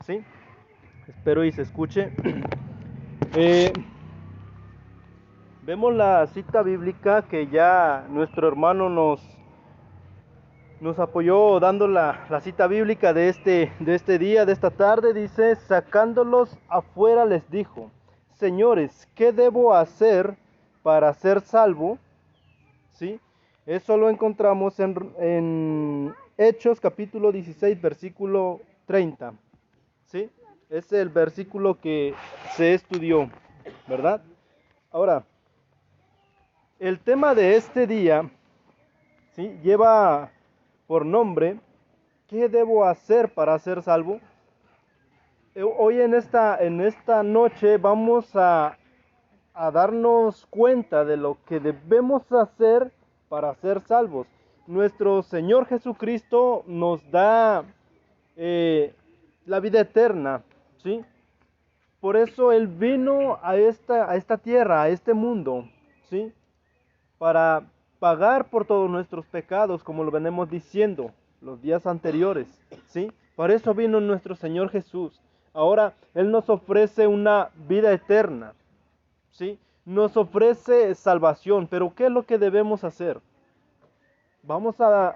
¿sí? Espero y se escuche. Eh, Vemos la cita bíblica que ya nuestro hermano nos apoyó dando la cita bíblica de este día, de esta tarde. Dice: sacándolos afuera les dijo: señores, ¿qué debo hacer para ser salvo? ¿Sí? Eso lo encontramos en Hechos capítulo 16, versículo 30. ¿Sí? Es el versículo que se estudió, ¿verdad? Ahora, el tema de este día, ¿sí?, lleva por nombre: ¿qué debo hacer para ser salvo? Hoy en esta noche vamos a darnos cuenta de lo que debemos hacer para ser salvos. Nuestro Señor Jesucristo nos da eh, la vida eterna, ¿sí? Por eso Él vino a esta tierra, a este mundo, ¿sí?, para pagar por todos nuestros pecados, como lo venimos diciendo los días anteriores, ¿sí? Por eso vino nuestro Señor Jesús. Ahora Él nos ofrece una vida eterna, ¿sí? Nos ofrece salvación, pero ¿qué es lo que debemos hacer?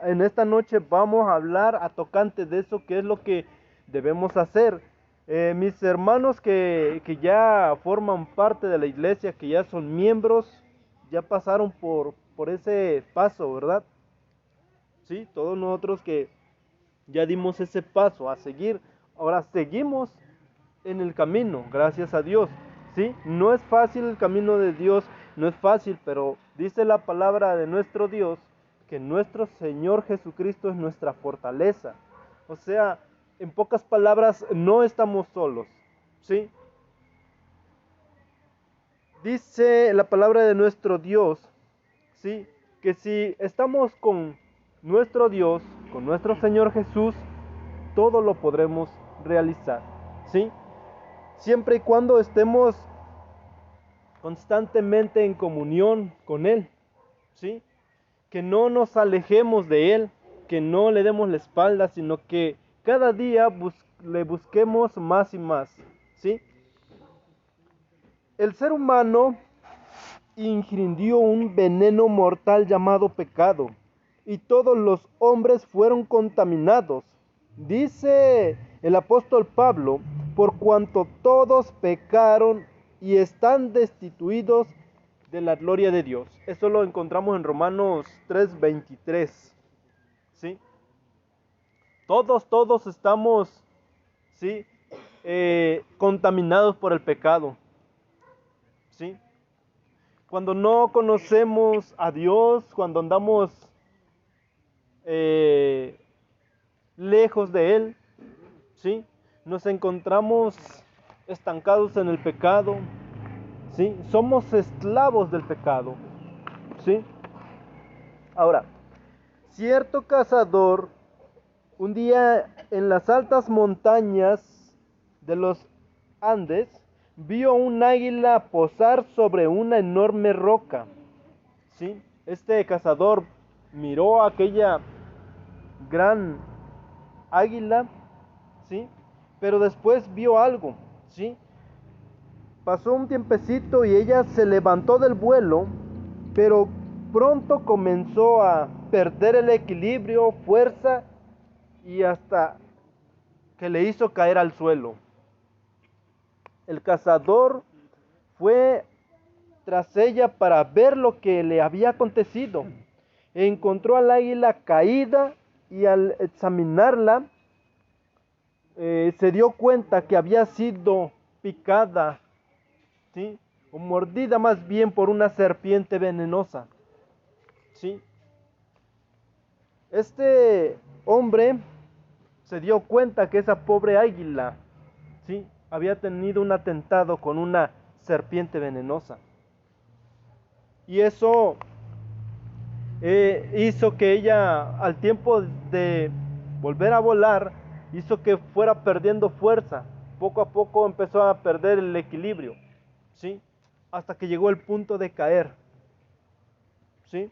En esta noche vamos a hablar a tocante de eso, qué es lo que debemos hacer. Mis hermanos que ya forman parte de la iglesia, que ya son miembros, ya pasaron por ese paso, ¿verdad? Sí, todos nosotros que ya dimos ese paso a seguir, ahora seguimos en el camino, gracias a Dios. ¿Sí? No es fácil el camino de Dios, no es fácil, pero dice la palabra de nuestro Dios que nuestro Señor Jesucristo es nuestra fortaleza. O sea, en pocas palabras, no estamos solos, ¿sí? Dice la palabra de nuestro Dios, ¿sí?, que si estamos con nuestro Dios, con nuestro Señor Jesús, todo lo podremos realizar, ¿sí? Siempre y cuando estemos constantemente en comunión con Él, ¿sí? Que no nos alejemos de Él, que no le demos la espalda, sino que cada día le busquemos más y más, ¿sí? El ser humano ingirió un veneno mortal llamado pecado, y todos los hombres fueron contaminados. Dice el apóstol Pablo: por cuanto todos pecaron y están destituidos de la gloria de Dios. Eso lo encontramos en Romanos 3:23. ¿Sí? Todos estamos, ¿sí?, contaminados por el pecado. ¿Sí? Cuando no conocemos a Dios, cuando andamos eh, lejos de Él, ¿sí?, nos encontramos estancados en el pecado, ¿sí? Somos esclavos del pecado, ¿sí? Ahora, cierto cazador, un día en las altas montañas de los Andes, vio un águila posar sobre una enorme roca, ¿sí? Este cazador miró aquella gran águila, ¿sí?, pero después vio algo, ¿sí? Pasó un tiempecito y ella se levantó del vuelo, pero pronto comenzó a perder el equilibrio, fuerza, y hasta que le hizo caer al suelo. El cazador fue tras ella para ver lo que le había acontecido. Encontró al águila caída y al examinarla se dio cuenta que había sido picada, ¿sí?, o mordida más bien, por una serpiente venenosa, ¿sí? Este hombre se dio cuenta que esa pobre águila, ¿sí?, había tenido un atentado con una serpiente venenosa. Y eso hizo que ella, al tiempo de volver a volar, hizo que fuera perdiendo fuerza. Poco a poco empezó a perder el equilibrio, ¿sí?, hasta que llegó el punto de caer, ¿sí?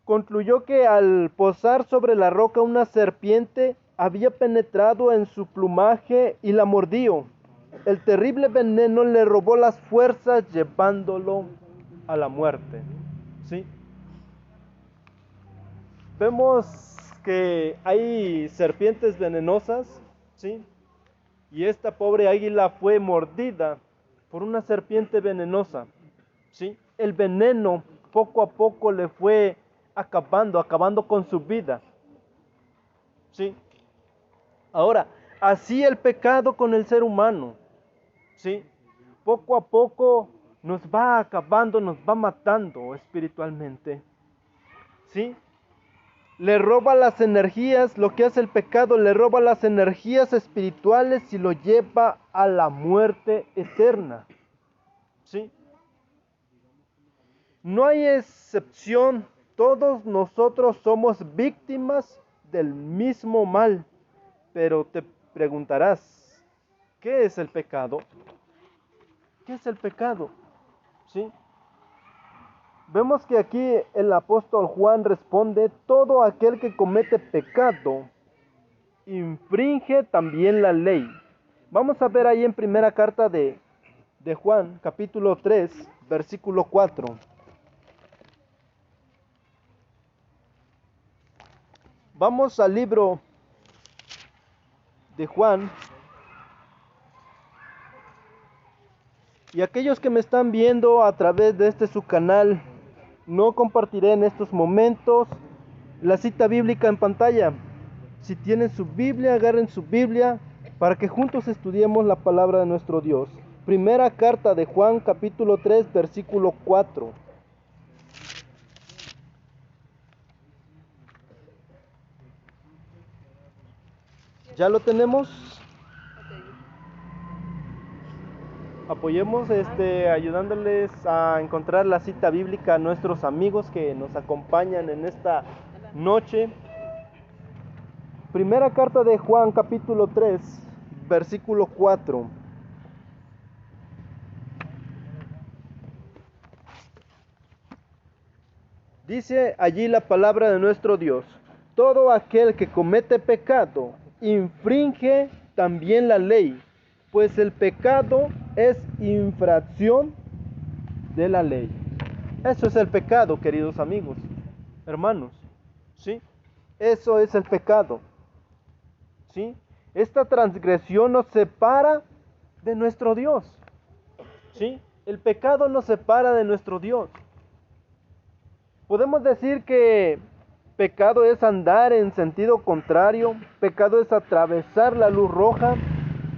Concluyó que al posar sobre la roca una serpiente había penetrado en su plumaje y la mordió. El terrible veneno le robó las fuerzas, llevándolo a la muerte. ¿Sí? Vemos que hay serpientes venenosas, ¿sí? Y esta pobre águila fue mordida por una serpiente venenosa, ¿sí? El veneno poco a poco le fue acabando con su vida, ¿sí? Ahora, así el pecado con el ser humano, ¿sí? Poco a poco nos va acabando, nos va matando espiritualmente, ¿sí? Le roba las energías, lo que hace el pecado, le roba las energías espirituales y lo lleva a la muerte eterna, ¿sí? No hay excepción, todos nosotros somos víctimas del mismo mal, pero te preguntarás, ¿qué es el pecado? ¿Qué es el pecado? ¿Sí? Vemos que aquí el apóstol Juan responde, todo aquel que comete pecado infringe también la ley. Vamos a ver ahí en primera carta de Juan, capítulo 3, versículo 4. Vamos al libro de Juan. Y aquellos que me están viendo a través de este su canal, no compartiré en estos momentos la cita bíblica en pantalla. Si tienen su Biblia, agarren su Biblia para que juntos estudiemos la palabra de nuestro Dios. Primera carta de Juan, capítulo 3, versículo 4. ¿Ya lo tenemos? Apoyemos ayudándoles a encontrar la cita bíblica a nuestros amigos que nos acompañan en esta noche. Primera carta de Juan, capítulo 3, versículo 4. Dice allí la palabra de nuestro Dios: todo aquel que comete pecado infringe también la ley, pues el pecado es infracción de la ley. Eso es el pecado, queridos amigos, hermanos, ¿sí? Eso es el pecado, ¿sí? Esta transgresión nos separa de nuestro Dios, ¿sí? El pecado nos separa de nuestro Dios. Podemos decir que pecado es andar en sentido contrario, pecado es atravesar la luz roja,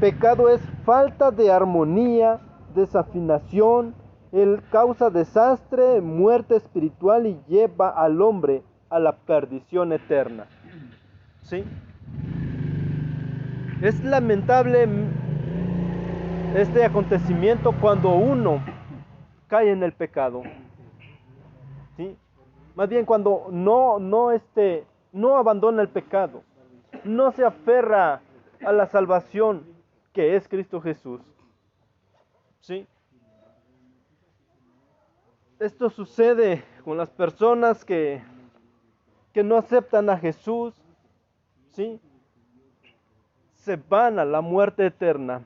pecado es falta de armonía, desafinación, él causa desastre, muerte espiritual y lleva al hombre a la perdición eterna. ¿Sí? Es lamentable este acontecimiento cuando uno cae en el pecado. ¿Sí? Más bien cuando no abandona el pecado, no se aferra a la salvación que es Cristo Jesús. ¿Sí? Esto sucede con las personas que no aceptan a Jesús, ¿sí? Se van a la muerte eterna,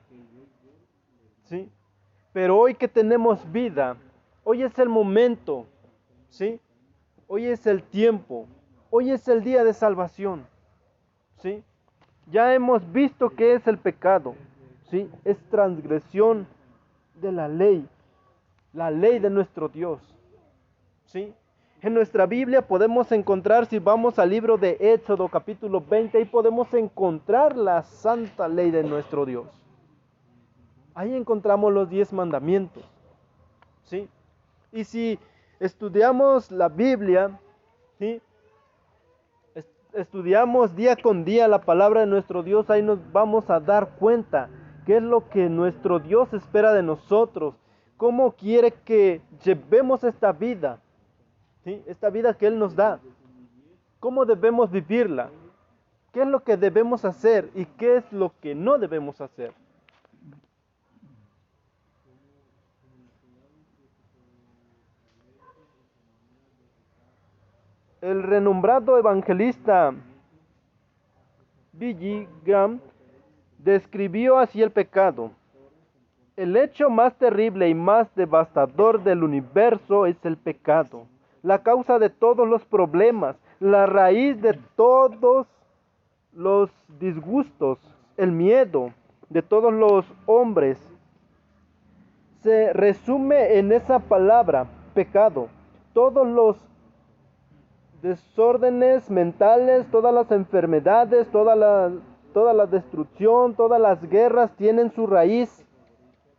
¿sí? Pero hoy que tenemos vida, hoy es el momento, ¿sí? Hoy es el tiempo, hoy es el día de salvación, ¿sí? Ya hemos visto qué es el pecado, ¿sí? Es transgresión de la ley de nuestro Dios, ¿sí? En nuestra Biblia podemos encontrar, si vamos al libro de Éxodo capítulo 20, ahí podemos encontrar la santa ley de nuestro Dios. Ahí encontramos los 10 mandamientos, ¿sí? Y si estudiamos la Biblia, ¿sí? Estudiamos día con día la palabra de nuestro Dios, ahí nos vamos a dar cuenta qué es lo que nuestro Dios espera de nosotros, cómo quiere que llevemos esta vida, ¿sí? Esta vida que Él nos da, cómo debemos vivirla, qué es lo que debemos hacer y qué es lo que no debemos hacer. El renombrado evangelista Billy Graham describió así el pecado. El hecho más terrible y más devastador del universo es el pecado, la causa de todos los problemas, la raíz de todos los disgustos, el miedo de todos los hombres. Se resume en esa palabra, pecado. Todos los desórdenes mentales, todas las enfermedades, toda la destrucción, todas las guerras tienen su raíz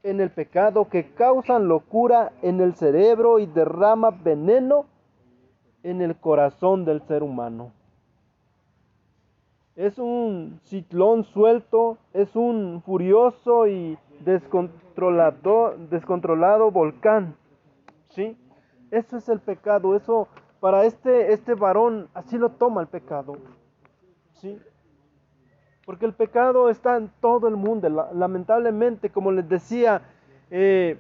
en el pecado, que causan locura en el cerebro y derrama veneno en el corazón del ser humano. Es un ciclón suelto, es un furioso y descontrolado volcán, ¿sí? Eso es el pecado, eso para este varón así lo toma el pecado, ¿sí? Porque el pecado está en todo el mundo, lamentablemente, como les decía el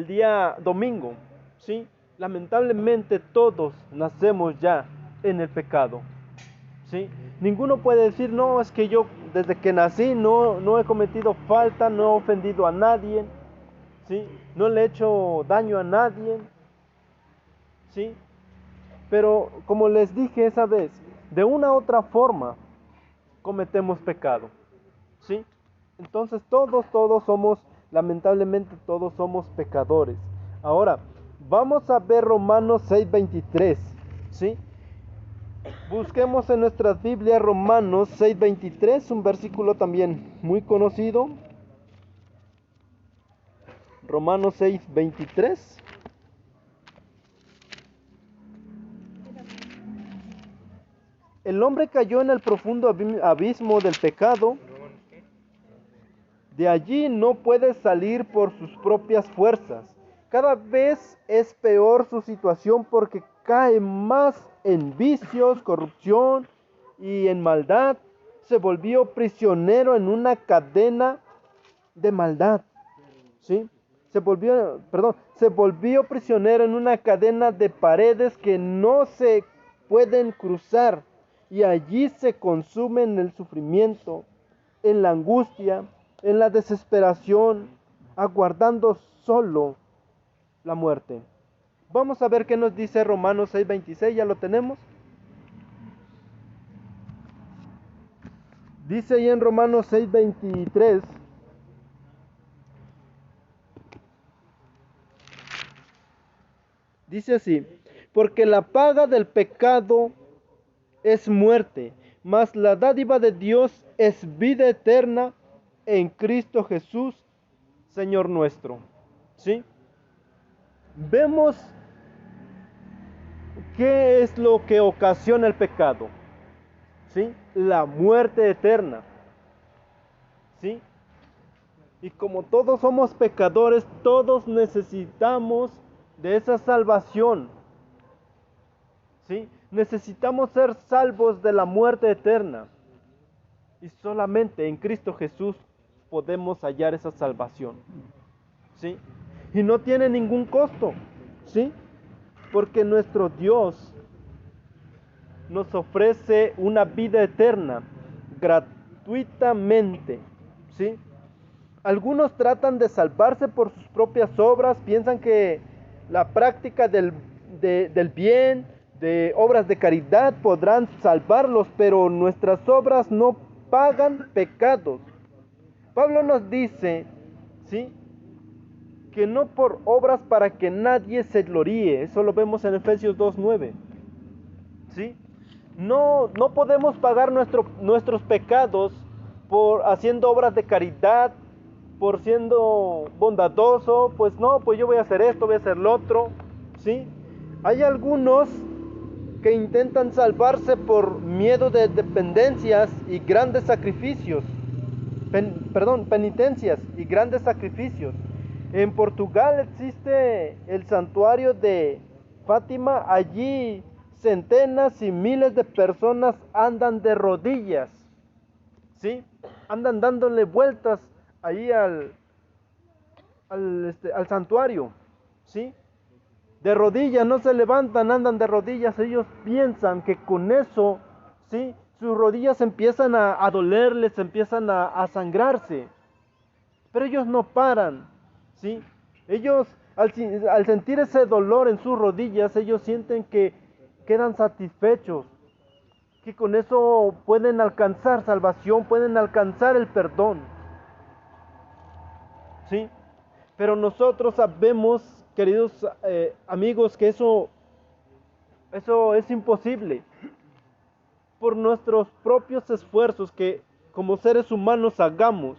día domingo, ¿sí? Lamentablemente todos nacemos ya en el pecado, ¿sí? Ninguno puede decir, no, es que yo desde que nací no he cometido falta, no he ofendido a nadie, ¿sí? No le he hecho daño a nadie, ¿sí? Pero como les dije esa vez, de una u otra forma cometemos pecado, ¿sí? Entonces todos somos, lamentablemente todos somos pecadores. Ahora, vamos a ver Romanos 6:23, ¿sí? Busquemos en nuestras Biblias Romanos 6:23, un versículo también muy conocido. Romanos 6:23. El hombre cayó en el profundo abismo del pecado. De allí no puede salir por sus propias fuerzas. Cada vez es peor su situación porque cae más en vicios, corrupción y en maldad. Se volvió prisionero en una cadena de maldad, ¿sí? Se volvió prisionero en una cadena de paredes que no se pueden cruzar, y allí se consume en el sufrimiento, en la angustia, en la desesperación, aguardando solo la muerte. Vamos a ver qué nos dice Romanos 6:26, ¿ya lo tenemos? Dice ahí en Romanos 6:23, dice así, porque la paga del pecado es muerte, mas la dádiva de Dios es vida eterna en Cristo Jesús, Señor nuestro. ¿Sí? Vemos qué es lo que ocasiona el pecado. ¿Sí? La muerte eterna. ¿Sí? Y como todos somos pecadores, todos necesitamos de esa salvación. ¿Sí? Necesitamos ser salvos de la muerte eterna. Y solamente en Cristo Jesús podemos hallar esa salvación. ¿Sí? Y no tiene ningún costo. ¿Sí? Porque nuestro Dios nos ofrece una vida eterna gratuitamente. ¿Sí? Algunos tratan de salvarse por sus propias obras, piensan que la práctica del bien, de obras de caridad podrán salvarlos, pero nuestras obras no pagan pecados. Pablo nos dice, ¿sí?, que no por obras para que nadie se gloríe. Eso lo vemos en Efesios 2:9. ¿Sí? No podemos pagar nuestros pecados por haciendo obras de caridad, por siendo bondadoso. Pues no, pues yo voy a hacer esto, voy a hacer lo otro. ¿Sí? Hay algunos que intentan salvarse por miedo de dependencias y grandes sacrificios. Penitencias y grandes sacrificios. En Portugal existe el santuario de Fátima. Allí centenas y miles de personas andan de rodillas, ¿sí? Andan dándole vueltas ahí al santuario, ¿sí? De rodillas, no se levantan, andan de rodillas. Ellos piensan que con eso, ¿sí?, sus rodillas empiezan a dolerles, empiezan a sangrarse. Pero ellos no paran, ¿sí? Ellos, al sentir ese dolor en sus rodillas, ellos sienten que quedan satisfechos, que con eso pueden alcanzar salvación, pueden alcanzar el perdón, ¿sí? Pero nosotros sabemos, queridos amigos, que eso es imposible. Por nuestros propios esfuerzos que como seres humanos hagamos,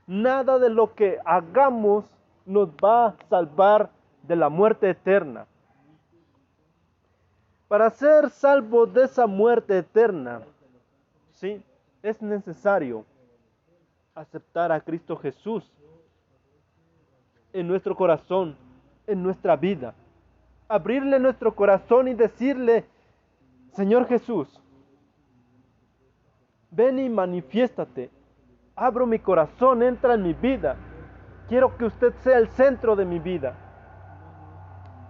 nada de lo que hagamos nos va a salvar de la muerte eterna. Para ser salvos de esa muerte eterna, ¿sí?, es necesario aceptar a Cristo Jesús en nuestro corazón, en nuestra vida. Abrirle nuestro corazón y decirle: Señor Jesús, ven y manifiéstate. Abro mi corazón, entra en mi vida. Quiero que usted sea el centro de mi vida,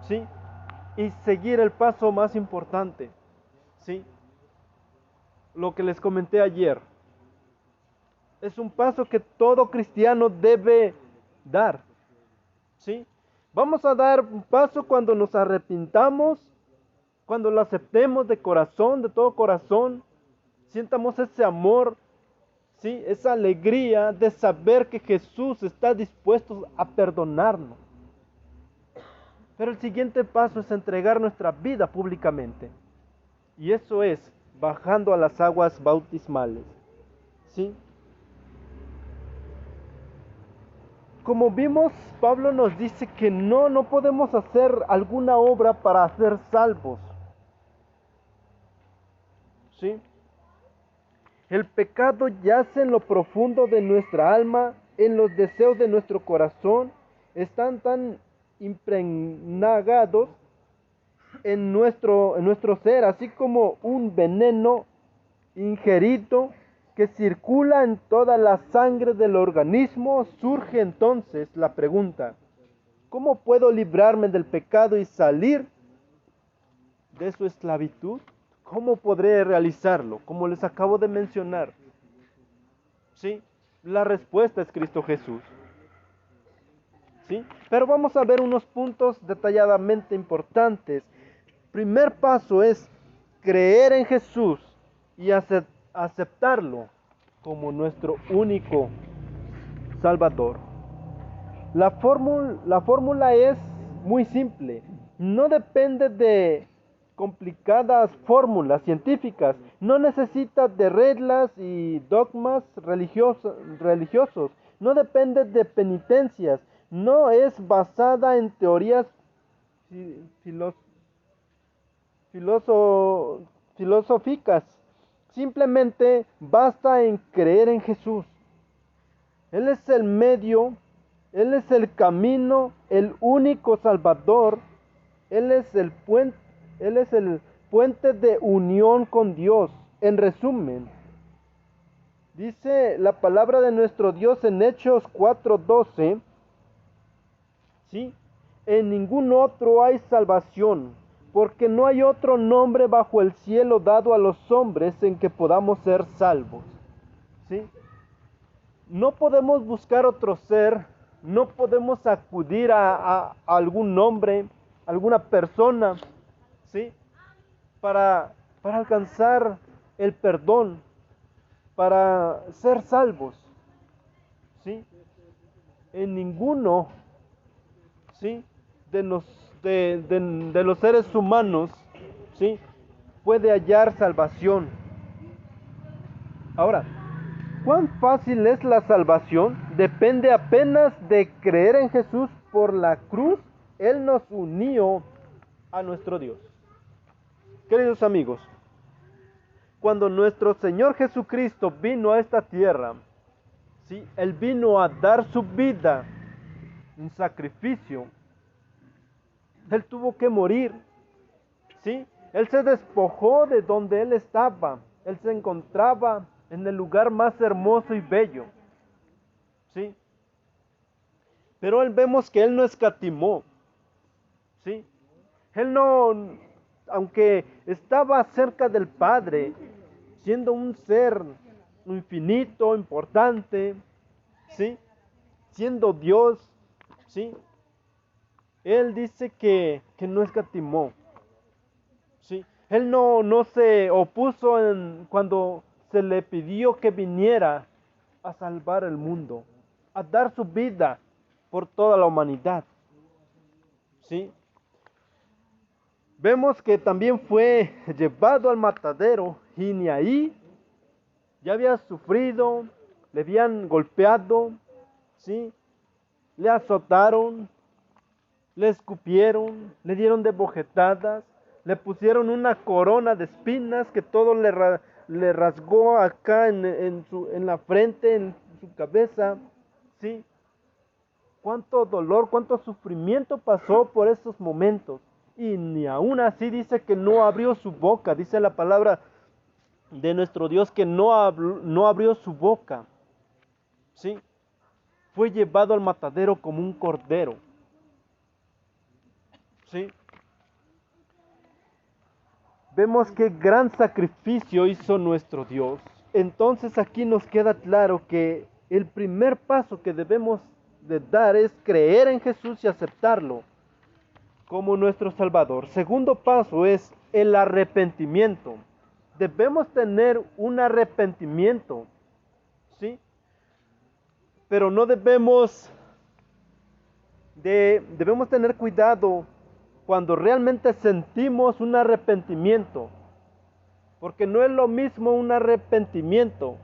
¿sí? Y seguir el paso más importante, ¿sí? Lo que les comenté ayer. Es un paso que todo cristiano debe dar, ¿sí? Vamos a dar un paso cuando nos arrepintamos, cuando lo aceptemos de corazón, de todo corazón, sientamos ese amor, ¿sí?, esa alegría de saber que Jesús está dispuesto a perdonarnos. Pero el siguiente paso es entregar nuestra vida públicamente. Y eso es bajando a las aguas bautismales, ¿sí? Como vimos, Pablo nos dice que no podemos hacer alguna obra para ser salvos, ¿sí? El pecado yace en lo profundo de nuestra alma, en los deseos de nuestro corazón, están tan impregnados en nuestro ser, así como un veneno ingerido que circula en toda la sangre del organismo. Surge entonces la pregunta: ¿cómo puedo librarme del pecado y salir de su esclavitud? ¿Cómo podré realizarlo? Como les acabo de mencionar, ¿sí?, la respuesta es Cristo Jesús, ¿sí? Pero vamos a ver unos puntos detalladamente importantes. Primer paso es creer en Jesús y aceptarlo como nuestro único Salvador. La fórmula es muy simple. No depende de complicadas fórmulas científicas. No necesita de reglas y dogmas religiosos. No depende de penitencias. No es basada en teorías filosóficas. Simplemente basta en creer en Jesús. Él es el medio, Él es el camino, el único Salvador. Él es el puente de unión con Dios. En resumen, dice la palabra de nuestro Dios en Hechos 4:12, ¿sí? En ningún otro hay salvación, porque no hay otro nombre bajo el cielo dado a los hombres en que podamos ser salvos, ¿sí? No podemos buscar otro ser, no podemos acudir a algún nombre, alguna persona, ¿sí?, para alcanzar el perdón, para ser salvos, ¿sí? En ninguno, ¿sí?, de los seres humanos, ¿sí?, puede hallar salvación. Ahora, ¿cuán fácil es la salvación? Depende apenas de creer en Jesús. Por la cruz, Él nos unió a nuestro Dios. Queridos amigos, cuando nuestro Señor Jesucristo vino a esta tierra, ¿sí?, Él vino a dar su vida, un sacrificio. Él tuvo que morir, ¿sí? Él se despojó de donde Él estaba. Él se encontraba en el lugar más hermoso y bello, ¿sí? Pero vemos que Él no escatimó, ¿sí? Él no, aunque estaba cerca del Padre, siendo un ser infinito, importante, ¿sí? Siendo Dios, ¿sí? Él dice que no escatimó, ¿sí? Él no se opuso cuando se le pidió que viniera a salvar el mundo, a dar su vida por toda la humanidad, ¿sí? Vemos que también fue llevado al matadero y ni ahí ya había sufrido, le habían golpeado, ¿sí? Le azotaron, le escupieron, le dieron de bofetadas, le pusieron una corona de espinas que todo le rasgó acá en la frente, en su cabeza, ¿sí? Cuánto dolor, cuánto sufrimiento pasó por esos momentos. Y ni aún así dice que no abrió su boca, dice la palabra de nuestro Dios que no abrió su boca, ¿sí? Fue llevado al matadero como un cordero, ¿sí? Vemos qué gran sacrificio hizo nuestro Dios. Entonces aquí nos queda claro que el primer paso que debemos de dar es creer en Jesús y aceptarlo como nuestro Salvador. Segundo paso es el arrepentimiento. Debemos tener un arrepentimiento, ¿sí? Pero no debemos tener cuidado cuando realmente sentimos un arrepentimiento, porque no es lo mismo un arrepentimiento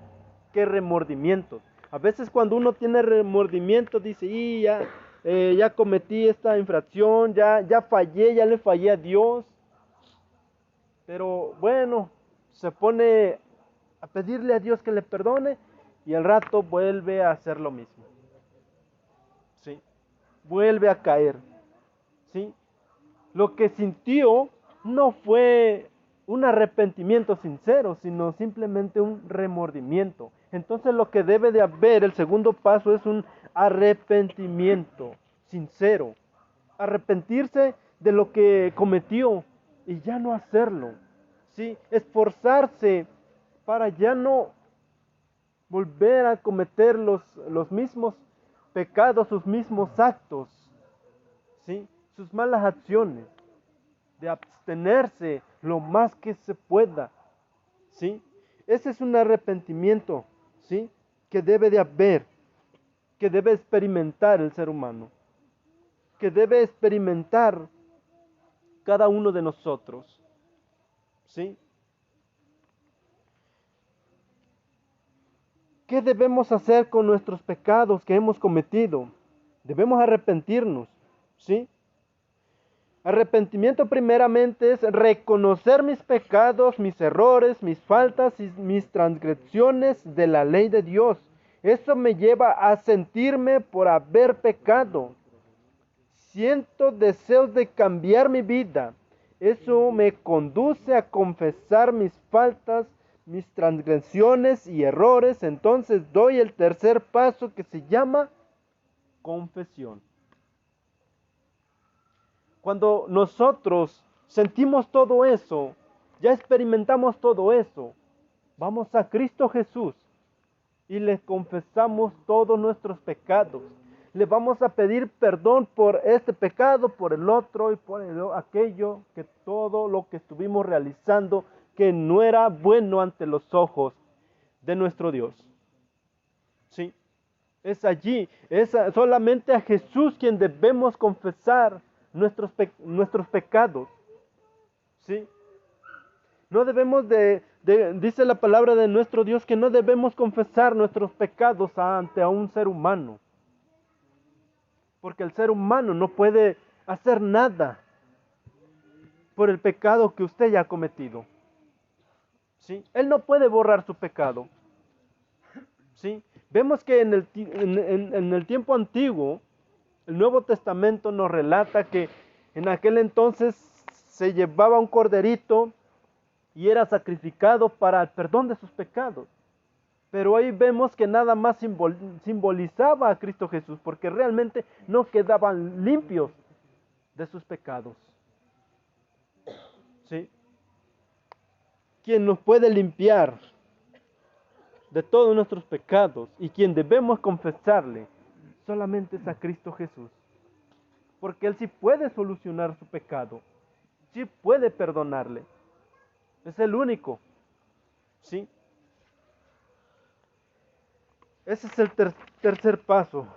que remordimiento. A veces cuando uno tiene remordimiento dice, ya cometí esta infracción, ya fallé, ya le fallé a Dios. Pero bueno, se pone a pedirle a Dios que le perdone y al rato vuelve a hacer lo mismo. ¿Sí? Vuelve a caer. ¿Sí? Lo que sintió no fue un arrepentimiento sincero, sino simplemente un remordimiento. Entonces lo que debe de haber, el segundo paso es un arrepentimiento sincero. Arrepentirse de lo que cometió y ya no hacerlo. ¿Sí? Esforzarse para ya no volver a cometer los mismos pecados, sus mismos actos, ¿sí? Sus malas acciones, de abstenerse lo más que se pueda, ¿sí? Ese es un arrepentimiento, ¿sí? Que debe de haber, que debe experimentar el ser humano, que debe experimentar cada uno de nosotros, ¿sí? ¿Qué debemos hacer con nuestros pecados que hemos cometido? Debemos arrepentirnos, ¿sí? Arrepentimiento primeramente es reconocer mis pecados, mis errores, mis faltas y mis transgresiones de la ley de Dios. Eso me lleva a sentirme por haber pecado. Siento deseos de cambiar mi vida. Eso me conduce a confesar mis faltas, mis transgresiones y errores. Entonces doy el tercer paso que se llama confesión. Cuando nosotros sentimos todo eso, ya experimentamos todo eso, vamos a Cristo Jesús y le confesamos todos nuestros pecados. Le vamos a pedir perdón por este pecado, por el otro y por aquello, que todo lo que estuvimos realizando que no era bueno ante los ojos de nuestro Dios. ¿Sí? Es allí, solamente a Jesús quien debemos confesar nuestros pecados. ¿Sí? No debemos dice la palabra de nuestro Dios que no debemos confesar nuestros pecados ante a un ser humano. Porque el ser humano no puede hacer nada por el pecado que usted ya ha cometido. ¿Sí? Él no puede borrar su pecado. ¿Sí? Vemos que en el tiempo antiguo, el Nuevo Testamento nos relata que en aquel entonces se llevaba un corderito y era sacrificado para el perdón de sus pecados. Pero ahí vemos que nada más simbolizaba a Cristo Jesús, porque realmente no quedaban limpios de sus pecados. ¿Sí? ¿Quién nos puede limpiar de todos nuestros pecados y quien debemos confesarle solamente es a Cristo Jesús. Porque Él sí puede solucionar su pecado, sí puede perdonarle. Es el único, ¿sí? Ese es el tercer paso.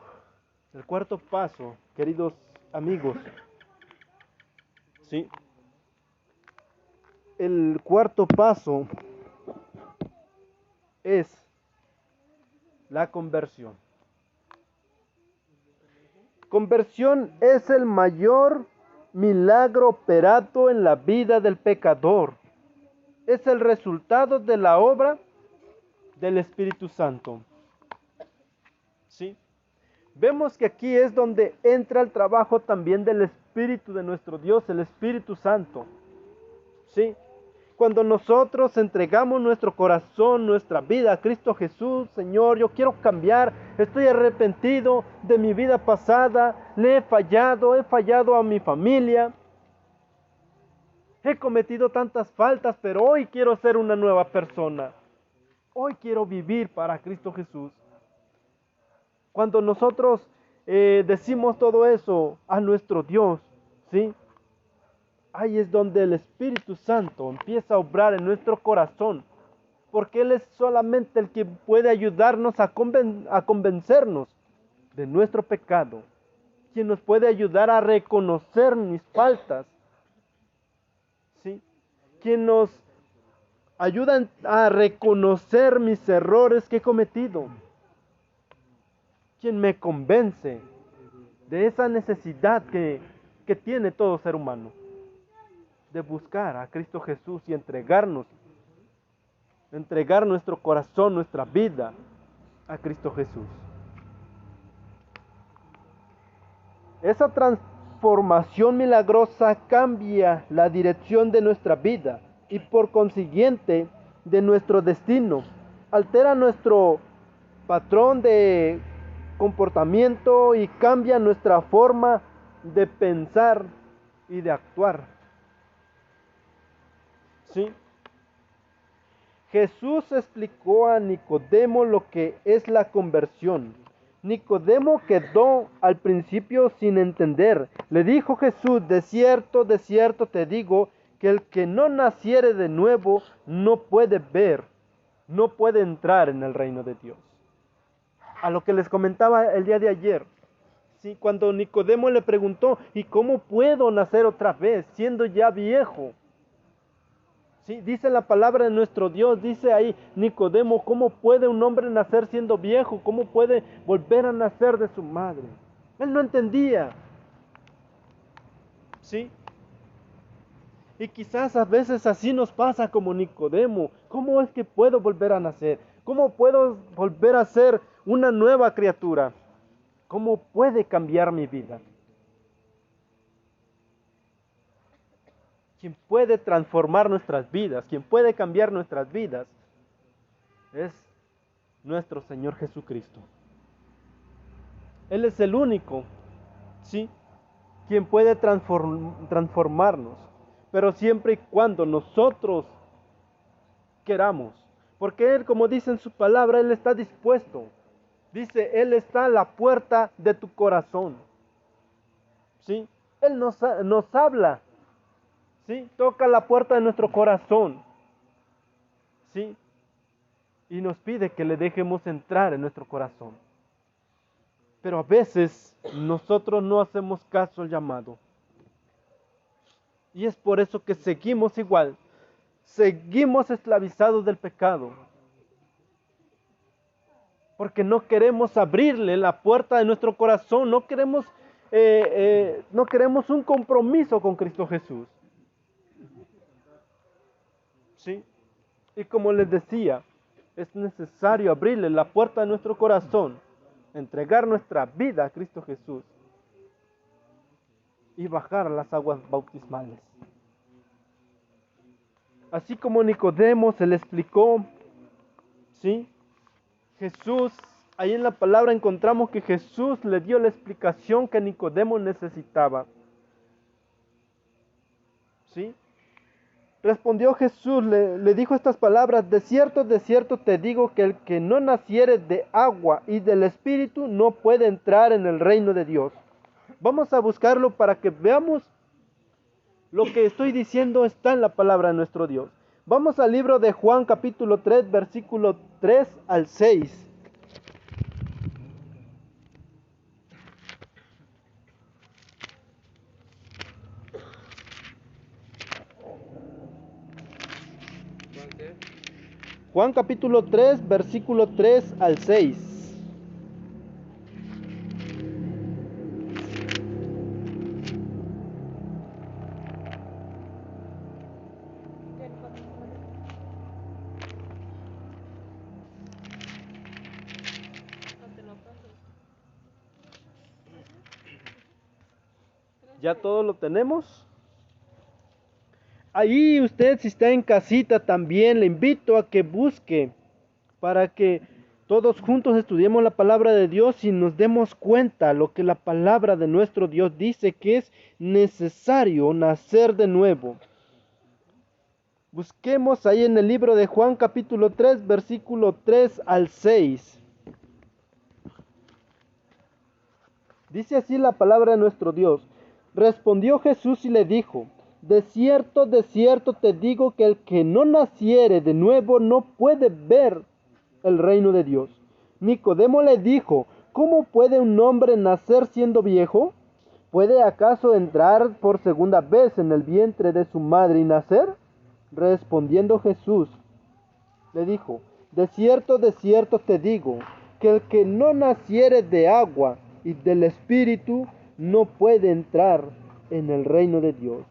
El cuarto paso, queridos amigos, ¿sí? El cuarto paso es la conversión. Conversión es el mayor milagro operado en la vida del pecador. Es el resultado de la obra del Espíritu Santo. ¿Sí? Vemos que aquí es donde entra el trabajo también del Espíritu de nuestro Dios, el Espíritu Santo. ¿Sí? Cuando nosotros entregamos nuestro corazón, nuestra vida a Cristo Jesús, Señor, yo quiero cambiar, estoy arrepentido de mi vida pasada, le he fallado a mi familia, he cometido tantas faltas, pero hoy quiero ser una nueva persona. Hoy quiero vivir para Cristo Jesús. Cuando nosotros decimos todo eso a nuestro Dios, ¿sí? Ahí es donde el Espíritu Santo empieza a obrar en nuestro corazón, porque Él es solamente el que puede ayudarnos a convencernos de nuestro pecado, quien nos puede ayudar a reconocer mis faltas, ¿sí? Quien nos ayuda a reconocer mis errores que he cometido, quien me convence de esa necesidad que tiene todo ser humano, de buscar a Cristo Jesús y entregar nuestro corazón, nuestra vida a Cristo Jesús. Esa transformación milagrosa cambia la dirección de nuestra vida y por consiguiente de nuestro destino. Altera nuestro patrón de comportamiento y cambia nuestra forma de pensar y de actuar. ¿Sí? Jesús explicó a Nicodemo lo que es la conversión. Nicodemo quedó al principio sin entender. Le dijo Jesús: de cierto te digo, que el que no naciere de nuevo no puede ver, no puede entrar en el reino de Dios. A lo que les comentaba el día de ayer, ¿sí? Cuando Nicodemo le preguntó: ¿y cómo puedo nacer otra vez siendo ya viejo? Sí, dice la palabra de nuestro Dios, dice ahí Nicodemo: ¿cómo puede un hombre nacer siendo viejo? ¿Cómo puede volver a nacer de su madre? Él no entendía. ¿Sí? Y quizás a veces así nos pasa como Nicodemo. ¿Cómo es que puedo volver a nacer? ¿Cómo puedo volver a ser una nueva criatura? ¿Cómo puede cambiar mi vida? Quien puede transformar nuestras vidas, quien puede cambiar nuestras vidas, es nuestro Señor Jesucristo. Él es el único, ¿sí?, quien puede transformarnos, pero siempre y cuando nosotros queramos, porque Él, como dice en su palabra, Él está dispuesto. Dice: Él está a la puerta de tu corazón, ¿sí? Él nos habla, ¿sí? Toca la puerta de nuestro corazón, ¿sí? Y nos pide que le dejemos entrar en nuestro corazón. Pero a veces nosotros no hacemos caso al llamado. Y es por eso que seguimos igual. Seguimos esclavizados del pecado. Porque no queremos abrirle la puerta de nuestro corazón. No queremos un compromiso con Cristo Jesús. ¿Sí? Y como les decía, es necesario abrirle la puerta de nuestro corazón, entregar nuestra vida a Cristo Jesús y bajar a las aguas bautismales. Así como Nicodemo se le explicó, ¿sí? Jesús, ahí en la palabra encontramos que Jesús le dio la explicación que Nicodemo necesitaba. ¿Sí? Respondió Jesús, le dijo estas palabras: de cierto te digo que el que no naciere de agua y del Espíritu no puede entrar en el reino de Dios. Vamos a buscarlo para que veamos lo que estoy diciendo está en la palabra de nuestro Dios. Vamos al libro de Juan capítulo 3, versículo 3 al 6. Juan capítulo 3, versículo 3 al 6. ¿Ya todo lo tenemos? Ahí usted, si está en casita, también le invito a que busque para que todos juntos estudiemos la palabra de Dios y nos demos cuenta lo que la palabra de nuestro Dios dice, que es necesario nacer de nuevo. Busquemos ahí en el libro de Juan capítulo 3, versículo 3 al 6. Dice así la palabra de nuestro Dios. Respondió Jesús y le dijo: de cierto te digo que el que no naciere de nuevo no puede ver el reino de Dios. Nicodemo le dijo: ¿cómo puede un hombre nacer siendo viejo? ¿Puede acaso entrar por segunda vez en el vientre de su madre y nacer? Respondiendo Jesús, le dijo: de cierto te digo, que el que no naciere de agua y del Espíritu no puede entrar en el reino de Dios.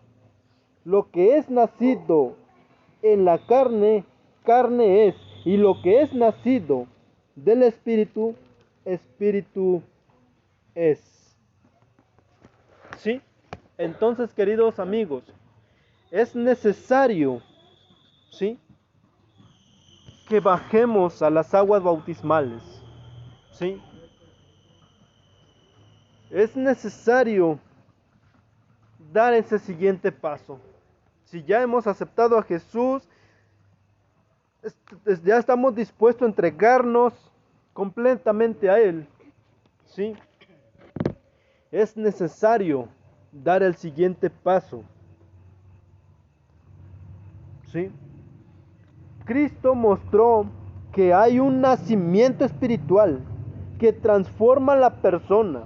Lo que es nacido en la carne, carne es, y lo que es nacido del Espíritu, Espíritu es. ¿Sí? Entonces, queridos amigos, es necesario, ¿sí?, que bajemos a las aguas bautismales, ¿sí? Es necesario dar ese siguiente paso. Si ya hemos aceptado a Jesús, ya estamos dispuestos a entregarnos completamente a Él, ¿sí? Es necesario dar el siguiente paso, ¿sí? Cristo mostró que hay un nacimiento espiritual que transforma a la persona.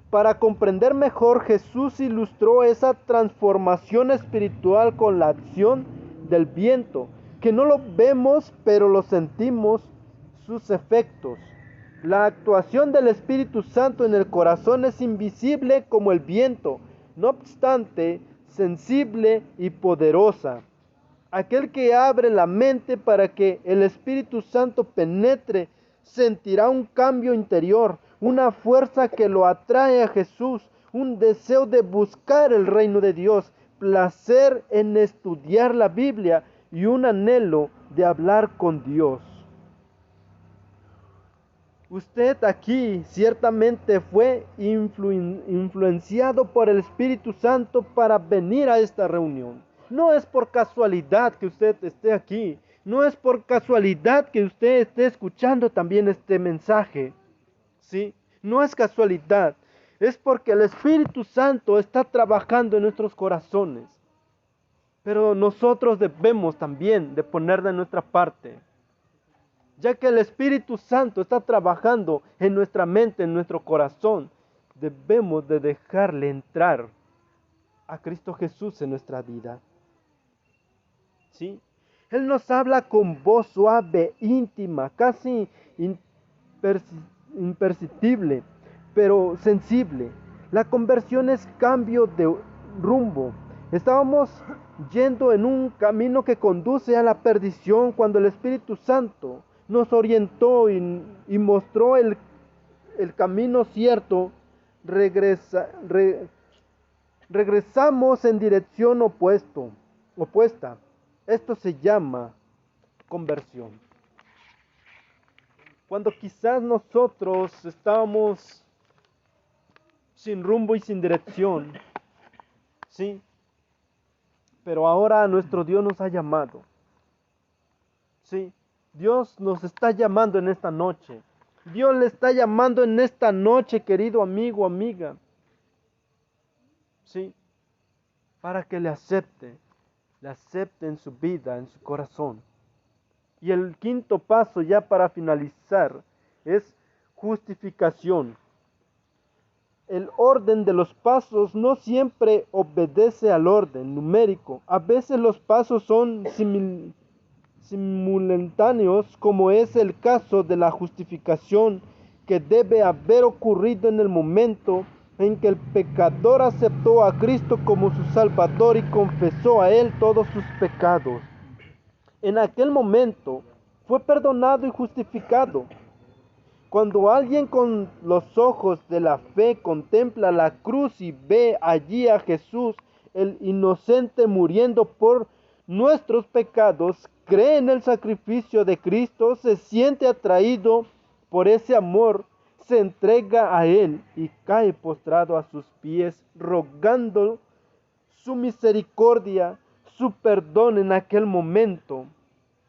Para comprender mejor, Jesús ilustró esa transformación espiritual con la acción del viento, que no lo vemos pero lo sentimos sus efectos. La actuación del Espíritu Santo en el corazón es invisible como el viento, no obstante, sensible y poderosa. Aquel que abre la mente para que el Espíritu Santo penetre, sentirá un cambio interior, una fuerza que lo atrae a Jesús, un deseo de buscar el reino de Dios, placer en estudiar la Biblia y un anhelo de hablar con Dios. Usted aquí ciertamente fue influenciado por el Espíritu Santo para venir a esta reunión. No es por casualidad que usted esté aquí. No es por casualidad que usted esté escuchando también este mensaje. ¿Sí? No es casualidad. Es porque el Espíritu Santo está trabajando en nuestros corazones. Pero nosotros debemos también de poner de nuestra parte, ya que el Espíritu Santo está trabajando en nuestra mente, en nuestro corazón. Debemos de dejarle entrar a Cristo Jesús en nuestra vida. ¿Sí? Él nos habla con voz suave, íntima, casi imperceptible, pero sensible. La conversión es cambio de rumbo. Estábamos yendo en un camino que conduce a la perdición cuando el Espíritu Santo nos orientó y mostró el camino cierto. Regresamos en dirección opuesta. Esto se llama conversión. Cuando quizás nosotros estábamos sin rumbo y sin dirección, ¿sí?, Pero ahora nuestro Dios nos ha llamado. Sí, Dios nos está llamando en esta noche. Dios le está llamando en esta noche, querido amigo, amiga. Sí, para que le acepte en su vida, en su corazón. Y el quinto paso, ya para finalizar, es justificación. El orden de los pasos no siempre obedece al orden numérico. A veces los pasos son simultáneos, como es el caso de la justificación que debe haber ocurrido en el momento en que el pecador aceptó a Cristo como su Salvador y confesó a Él todos sus pecados. En aquel momento fue perdonado y justificado. Cuando alguien con los ojos de la fe contempla la cruz y ve allí a Jesús, el inocente, muriendo por nuestros pecados, cree en el sacrificio de Cristo, se siente atraído por ese amor, se entrega a Él y cae postrado a sus pies, rogando su misericordia, su perdón en aquel momento.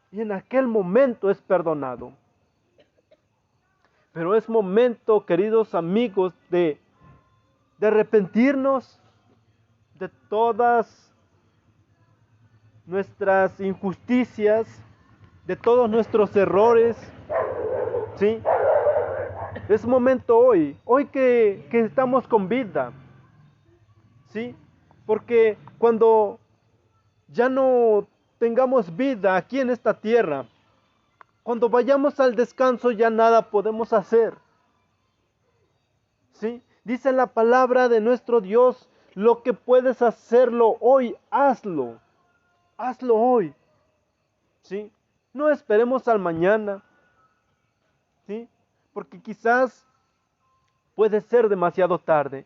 Y en aquel momento es perdonado. Pero es momento, queridos amigos, de arrepentirnos de todas nuestras injusticias, de todos nuestros errores. ¿Sí? Es momento hoy que estamos con vida. ¿Sí? Porque cuando ya no tengamos vida aquí en esta tierra, cuando vayamos al descanso ya nada podemos hacer. ¿Sí? Dice la palabra de nuestro Dios, lo que puedes hacerlo hoy, hazlo. Hazlo hoy. ¿Sí? No esperemos al mañana. ¿Sí? Porque quizás puede ser demasiado tarde.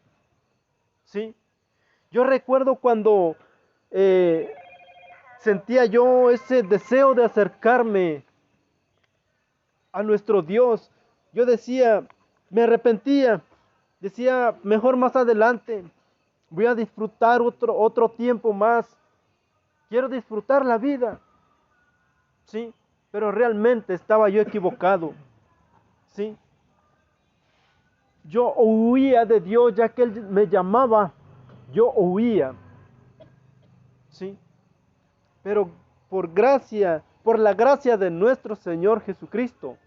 ¿Sí? Yo recuerdo cuando sentía yo ese deseo de acercarme a nuestro Dios. Yo decía, me arrepentía, decía, mejor más adelante, voy a disfrutar otro tiempo más, quiero disfrutar la vida, ¿sí? Pero realmente estaba yo equivocado, ¿sí? Yo huía de Dios ya que Él me llamaba, yo huía, ¿sí? Pero por la gracia de nuestro Señor Jesucristo,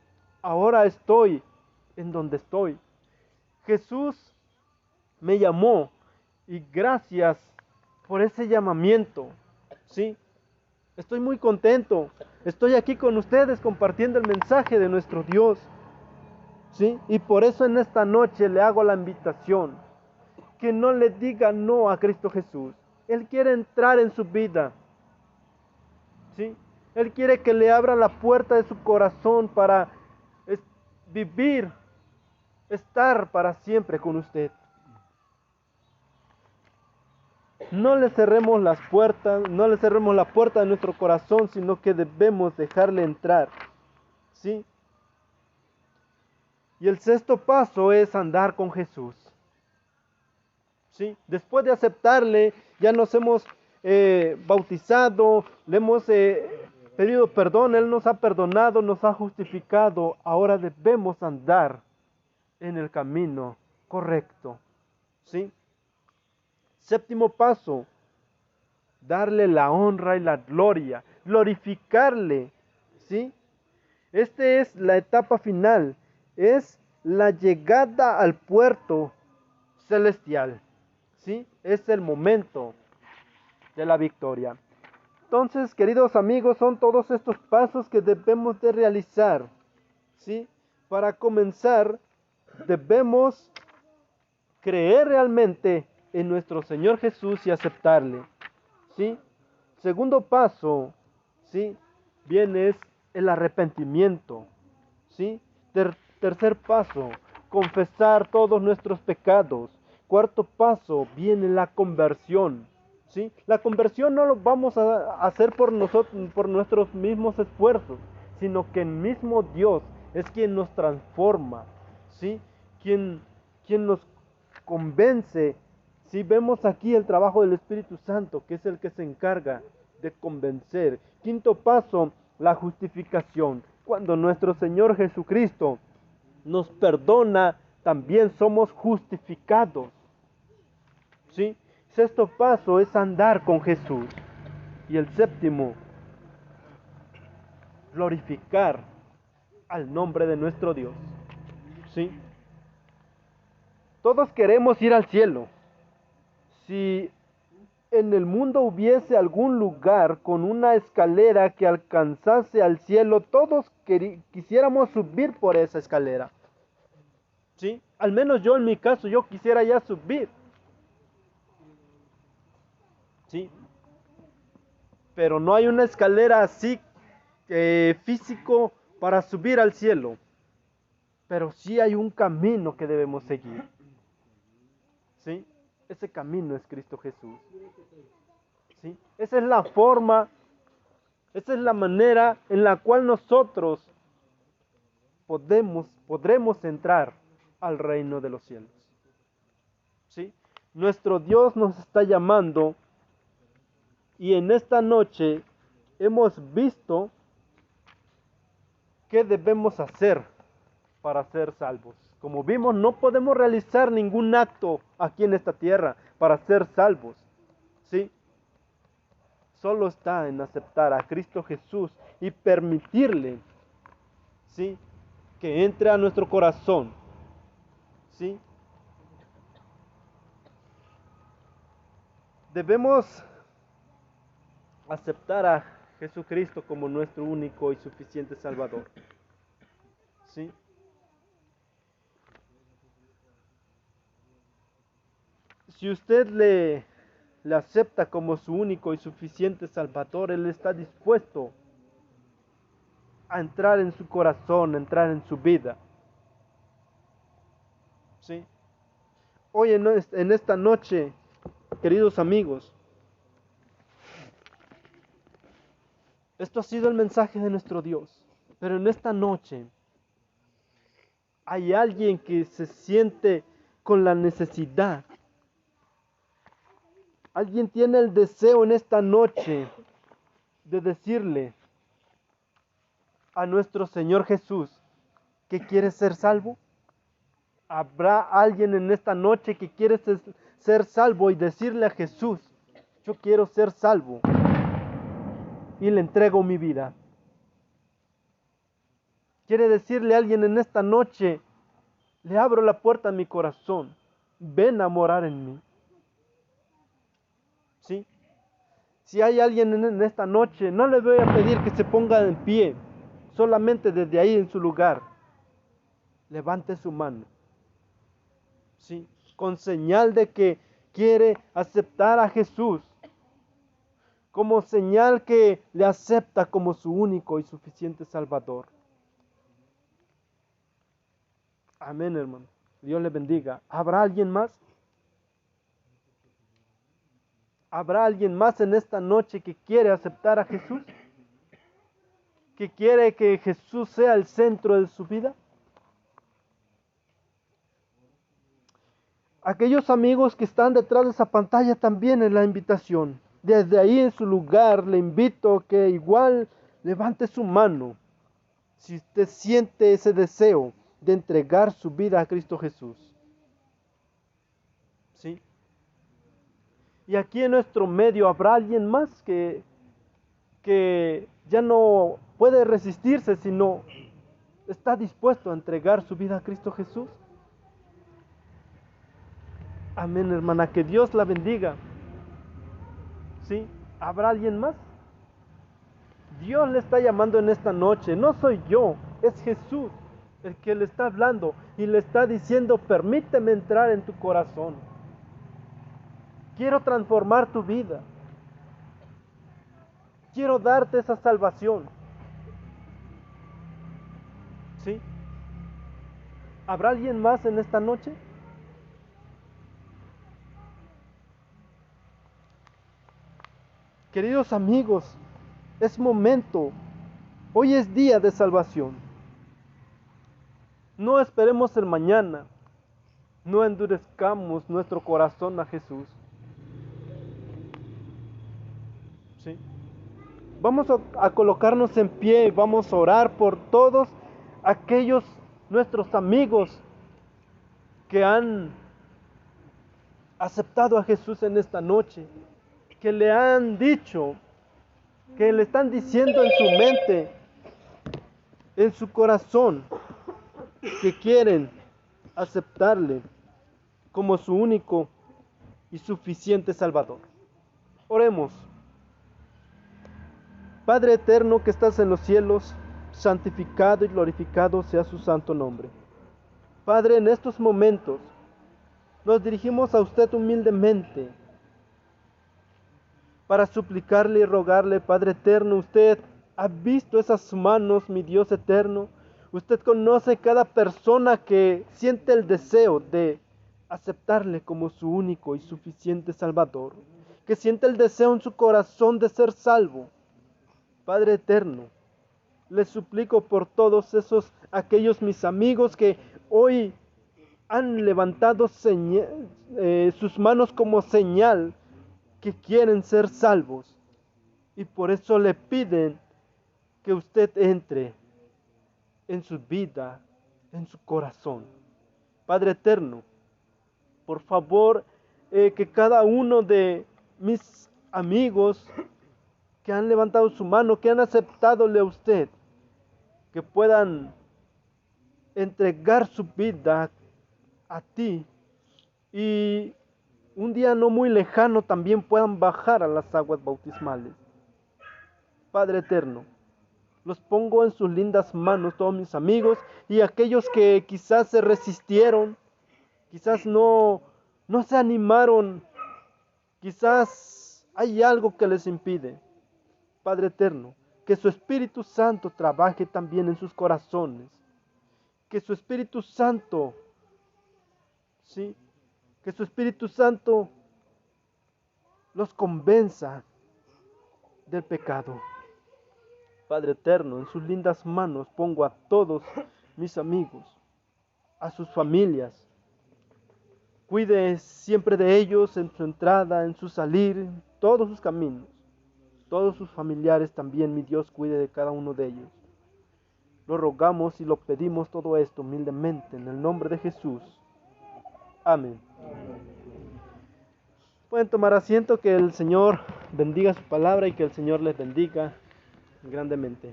ahora estoy en donde estoy. Jesús me llamó y gracias por ese llamamiento, ¿sí? Estoy muy contento. Estoy aquí con ustedes compartiendo el mensaje de nuestro Dios, ¿sí? Y por eso en esta noche le hago la invitación, que no le diga no a Cristo Jesús. Él quiere entrar en su vida, ¿sí? Él quiere que le abra la puerta de su corazón para vivir, estar para siempre con usted. No le cerremos las puertas, no le cerremos la puerta de nuestro corazón, sino que debemos dejarle entrar, ¿sí? Y el sexto paso es andar con Jesús, ¿sí? Después de aceptarle, ya nos hemos bautizado, le hemos pedido perdón, Él nos ha perdonado, nos ha justificado. Ahora debemos andar en el camino correcto, ¿sí? Séptimo paso, darle la honra y la gloria, glorificarle, ¿sí? Esta es la etapa final, es la llegada al puerto celestial, ¿sí? Es el momento de la victoria. Entonces, queridos amigos, son todos estos pasos que debemos de realizar, ¿sí? Para comenzar, debemos creer realmente en nuestro Señor Jesús y aceptarle, ¿sí? Segundo paso, ¿sí? Viene es el arrepentimiento, ¿sí? Tercer paso, confesar todos nuestros pecados. Cuarto paso, viene la conversión, ¿sí? La conversión no lo vamos a hacer por nosotros, por nuestros mismos esfuerzos, sino que el mismo Dios es quien nos transforma, ¿sí? Quien nos convence, Si vemos aquí el trabajo del Espíritu Santo, que es el que se encarga de convencer. Quinto paso, la justificación. Cuando nuestro Señor Jesucristo nos perdona, también somos justificados. ¿Sí? Sexto paso es andar con Jesús. Y el séptimo, glorificar al nombre de nuestro Dios. ¿Sí? Todos queremos ir al cielo. Si en el mundo hubiese algún lugar con una escalera que alcanzase al cielo, todos quisiéramos subir por esa escalera. ¿Sí? Al menos yo en mi caso, yo quisiera ya subir. ¿Sí? Pero no hay una escalera así físico para subir al cielo. Pero sí hay un camino que debemos seguir. ¿Sí? Ese camino es Cristo Jesús. ¿Sí? Esa es la forma, esa es la manera en la cual nosotros podremos entrar al reino de los cielos. ¿Sí? Nuestro Dios nos está llamando y en esta noche hemos visto qué debemos hacer para ser salvos. Como vimos, no podemos realizar ningún acto aquí en esta tierra para ser salvos. ¿Sí? Solo está en aceptar a Cristo Jesús y permitirle, ¿sí?, que entre a nuestro corazón. ¿Sí? Debemos aceptar a Jesucristo como nuestro único y suficiente Salvador. ¿Sí? Si usted le acepta como su único y suficiente Salvador, Él está dispuesto a entrar en su corazón, a entrar en su vida. ¿Sí? Hoy en esta noche, queridos amigos, esto ha sido el mensaje de nuestro Dios. Pero en esta noche hay alguien que se siente con la necesidad. Alguien tiene el deseo en esta noche de decirle a nuestro Señor Jesús que quiere ser salvo. ¿Habrá alguien en esta noche que quiere ser salvo y decirle a Jesús, yo quiero ser salvo y le entrego mi vida? ¿Quiere decirle a alguien en esta noche, le abro la puerta a mi corazón, ven a morar en mí? ¿Sí? Si hay alguien en esta noche, no le voy a pedir que se ponga en pie, solamente desde ahí en su lugar, levante su mano. ¿Sí? Con señal de que quiere aceptar a Jesús, como señal que le acepta como su único y suficiente Salvador. Amén, hermano. Dios le bendiga. ¿Habrá alguien más? ¿Habrá alguien más en esta noche que quiere aceptar a Jesús? ¿Que quiere que Jesús sea el centro de su vida? Aquellos amigos que están detrás de esa pantalla también en la invitación. Desde ahí en su lugar le invito que igual levante su mano si usted siente ese deseo de entregar su vida a Cristo Jesús. ¿Sí? Y aquí en nuestro medio habrá alguien más que ya no puede resistirse, sino está dispuesto a entregar su vida a Cristo Jesús. Amén, hermana, que Dios la bendiga. ¿Sí? ¿Habrá alguien más? Dios le está llamando en esta noche, no soy yo, es Jesús el que le está hablando y le está diciendo, permíteme entrar en tu corazón. Quiero transformar tu vida. Quiero darte esa salvación. ¿Sí? ¿Habrá alguien más en esta noche? Queridos amigos, es momento. Hoy es día de salvación. No esperemos el mañana. no endurezcamos nuestro corazón a Jesús. ¿Sí? Vamos a colocarnos en pie y vamos a orar por todos aquellos nuestros amigos que han aceptado a Jesús en esta noche, que le han dicho, que le están diciendo en su mente, en su corazón, que quieren aceptarle como su único y suficiente Salvador. Oremos. Padre eterno que estás en los cielos, santificado y glorificado sea su santo nombre. Padre, en estos momentos nos dirigimos a usted humildemente para suplicarle y rogarle, Padre eterno. Usted ha visto esas manos, mi Dios eterno. Usted conoce cada persona que siente el deseo de aceptarle como su único y suficiente Salvador, que siente el deseo en su corazón de ser salvo. Padre eterno, les suplico por todos aquellos mis amigos que hoy han levantado sus manos como señal que quieren ser salvos, y por eso le piden que usted entre en su vida, en su corazón. Padre eterno, por favor, que cada uno de mis amigos que han levantado su mano, que han aceptadole a usted, que puedan entregar su vida a ti, y un día no muy lejano también puedan bajar a las aguas bautismales. Padre eterno, los pongo en sus lindas manos, todos mis amigos, y aquellos que quizás se resistieron, quizás no se animaron, quizás hay algo que les impide. Padre eterno, que su Espíritu Santo trabaje también en sus corazones, que su Espíritu Santo, ¿sí?, que su Espíritu Santo los convenza del pecado. Padre eterno, en sus lindas manos pongo a todos mis amigos, a sus familias. Cuide siempre de ellos en su entrada, en su salir, en todos sus caminos. Todos sus familiares también, mi Dios, cuide de cada uno de ellos. Lo rogamos y lo pedimos todo esto humildemente en el nombre de Jesús. Amén. Pueden tomar asiento, que el Señor bendiga su palabra y que el Señor les bendiga grandemente.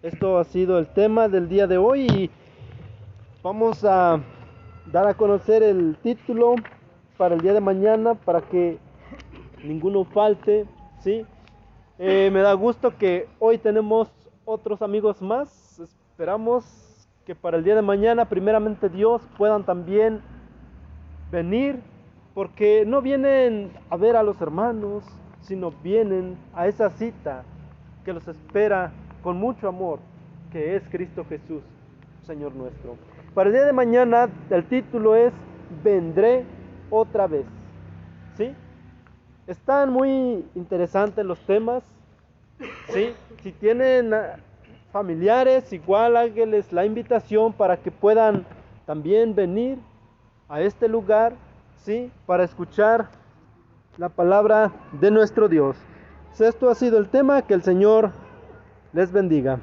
Esto ha sido el tema del día de hoy y vamos a dar a conocer el título para el día de mañana para que ninguno falte, ¿sí? Me da gusto que hoy tenemos otros amigos más. Esperamos que para el día de mañana, primeramente Dios, puedan también venir, porque no vienen a ver a los hermanos, sino vienen a esa cita que los espera con mucho amor, que es Cristo Jesús, Señor nuestro. Para el día de mañana el título es Vendré otra vez, ¿sí? Están muy interesantes los temas, ¿sí? Si tienen familiares, igual háganles la invitación para que puedan también venir a este lugar, ¿sí?, para escuchar la palabra de nuestro Dios. Esto ha sido el tema. Que el Señor les bendiga.